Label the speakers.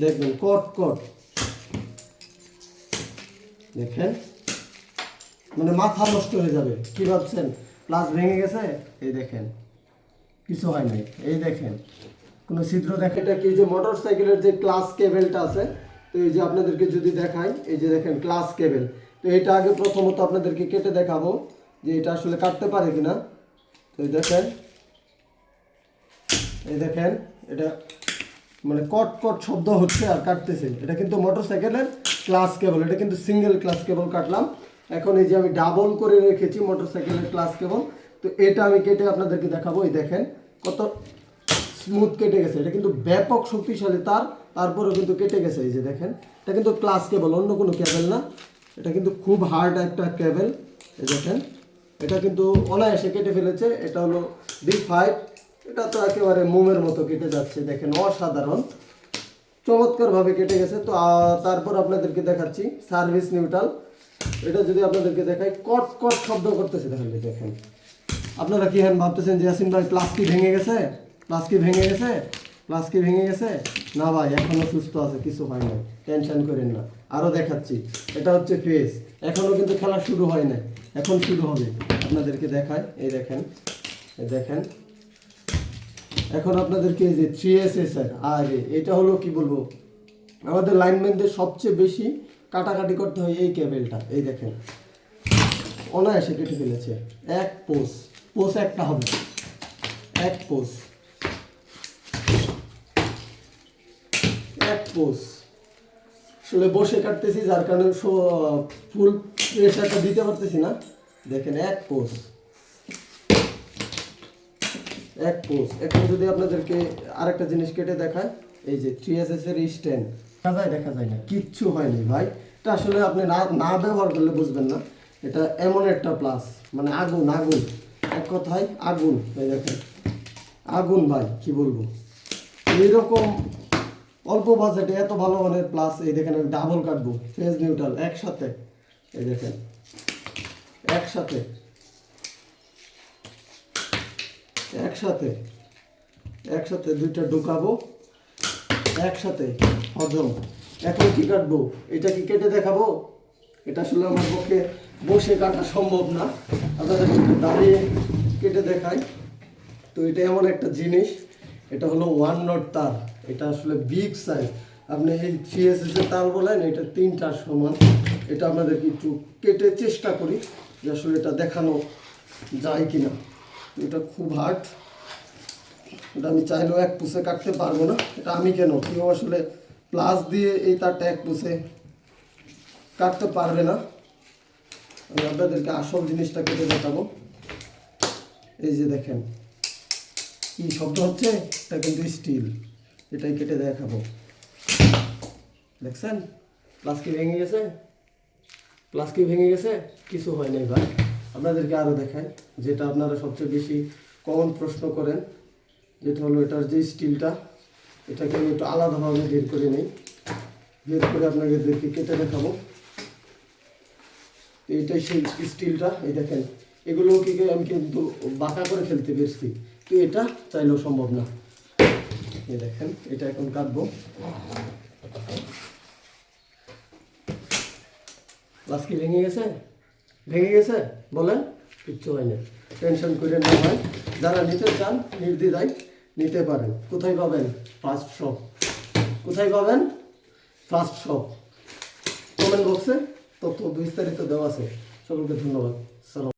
Speaker 1: দেখবেন কট কট, দেখেন মানে মাথা নষ্ট হয়ে যাবে। কি ভাবছেন প্লাস ভেঙে গেছে? এই দেখেন কিছু হয় নাই, এই দেখেন কোনো ছিদ্র দেখেন। এটা কি যে মোটর সাইকেলের যে ক্লাস কেবেলটা আছে, তো এই যে আপনাদেরকে যদি দেখাই, এই যে দেখেন ক্লাস কেবেল। তো এটা আগে প্রথমত আপনাদেরকে কেটে দেখাবো যে এটা আসলে কাটতে পারে কিনা। তো এই দেখেন, এই দেখেন এটা মানে কট কট শব্দ হচ্ছে আর কাটতেছে। এটা কিন্তু মোটর সাইকেলের ক্লাস কেবল, এটা কিন্তু সিঙ্গেল ক্লাস কেবল কাটলাম। এখন এই যে আমি ডাবল করে রেখেছি মোটর সাইকেলের ক্লাস কেবল, তো এটা আমি কেটে আপনাদেরকে দেখাবো। এই দেখেন কত স্মুথ কেটে গেছে। এটা কিন্তু ব্যাপক শক্তিশালী তার, তারপরেও কিন্তু কেটে গেছে। এই যে দেখেন এটা কিন্তু ক্লাস কেবল, অন্য কোনো কেবল না। এটা কিন্তু খুব হার্ড একটা কেবল। এই দেখেন এটা কিন্তু অনায়াসে কেটে ফেলেছে। এটা হলো D5, এটা তো একেবারে মোমের মতো কেটে যাচ্ছে। দেখেন অসাধারণ চমৎকারভাবে কেটে গেছে। তো তারপর আপনাদেরকে দেখাচ্ছি সার্ভিস নিউট্রাল। এটা যদি আপনাদেরকে দেখাই, কট কট শব্দ করতেছে। দেখেন আপনারা কি হ্যাঁ ভাবতেছেন যে ইয়াসিন ভাই প্লাস কি ভেঙে গেছে, প্লাস কি ভেঙে গেছে, প্লাস কি ভেঙে গেছে? না ভাই, এখনো সুস্থ আছে, কিছু হয় না, টেনশন করেন না। আরও দেখাচ্ছি, এটা হচ্ছে ফেস। এখনও কিন্তু খেলা শুরু হয় না, এখন শুরু হবে। আপনাদেরকে দেখায়, এই দেখেন, এই দেখেন এখন আপনাদেরকে এই যে 3SS আর এটা হলো কি বলবো, আমাদের লাইনম্যানদের সবচেয়ে বেশি কাটাকাটি করতে হয় এই কেবেলটা। এই দেখেন অনায়াসে কেটে ফেলেছে। এক পোস, পোস একটা হবে, এক পোস, এক পোস। আসলে বসে কাটতেছি যার কারণে ফুল প্রেশারটা দিতে পারতেছি না। দেখেন এক পোস, এক পোস। এখন যদি আপনাদেরকে আরেকটা জিনিস কেটে দেখায়, এই যে 3SS এর স্ট্যান্ড, দেখা যায় দেখা যায় না, কিচ্ছু হয়নি ভাই। এটা আসলে আপনি না না ব্যবহার করলে বুঝবেন না। এটা এমন একটা প্লাস, মানে আগুন আগুন, এক কথায় আগুন। এই দেখেন আগুন ভাই, কি বলবো। এইরকম অল্প বাজেটে এত ভালো মানের প্লাস, এই দেখেন আমি ডাবল কাটবো, ফেজ নিউট্রাল একসাথে। এই দেখেন একসাথে, একসাথে, একসাথে দুইটা ঢুকাবো একসাথে, হজম। এখন কি কাটবো, এটা কি কেটে দেখাবো? এটা আসলে আমার পক্ষে বসে কাটা সম্ভব না, আপনাদের দাঁড়িয়ে কেটে দেখাই। তো এটা এমন একটা জিনিস, এটা হলো 1 নট তার। এটা আসলে বিগ সাইজ। আপনি এই 3SS এর তার বলেন, এটা 3টার সমান। এটা আপনাদেরকে একটু কেটে চেষ্টা করি যে আসলে এটা দেখানো যায় কিনা। এটা খুব হার্ড, এটা আমি চাইলেও এক পুষে কাটতে পারবো না। এটা আমি কেন, কেউ আসলে প্লাস দিয়ে এই তারটা এক পুষে কাটতে পারবে না। আমি আপনাদেরকে আসল জিনিসটা কেটে দেখাবো। এই যে দেখেন কি শব্দ হচ্ছে, এটা কিন্তু স্টিল। এটাই কেটে দেখাবো। দেখছেন প্লাস কি ভেঙে গেছে, প্লাস কি ভেঙে গেছে? কিছু হয় নাই ভাই। আপনাদেরকে আরও দেখাই, যেটা আপনারা সবচেয়ে বেশি কমন প্রশ্ন করেন, যেটা হলো এটার যে স্টিলটা, এটাকে আমি একটু আলাদাভাবে বের করে নিই। বের করে আপনাদেরকে কেটে দেখাবো। এইটাই সেই স্টিলটা। এই দেখেন এগুলো কি আমি কিন্তু বাঁকা করে ফেলতে পেরেছি, তো এটা চাইলেও সম্ভব না। এই দেখেন এটা এখন কাটবো। প্লাস কি ভেঙে গেছে, ভেঙে গেছে বলেন? কিচ্ছু হয় না, টেনশন করে না হয়। যারা নিতে চান নির্দ্বিধায় নিতে পারেন। কোথায় পাবেন? First shop. কোথায় পাবেন? First shop. কমেন্ট বক্সে তথ্য বিস্তারিত দেওয়া আছে। সকলকে ধন্যবাদ। সালাম।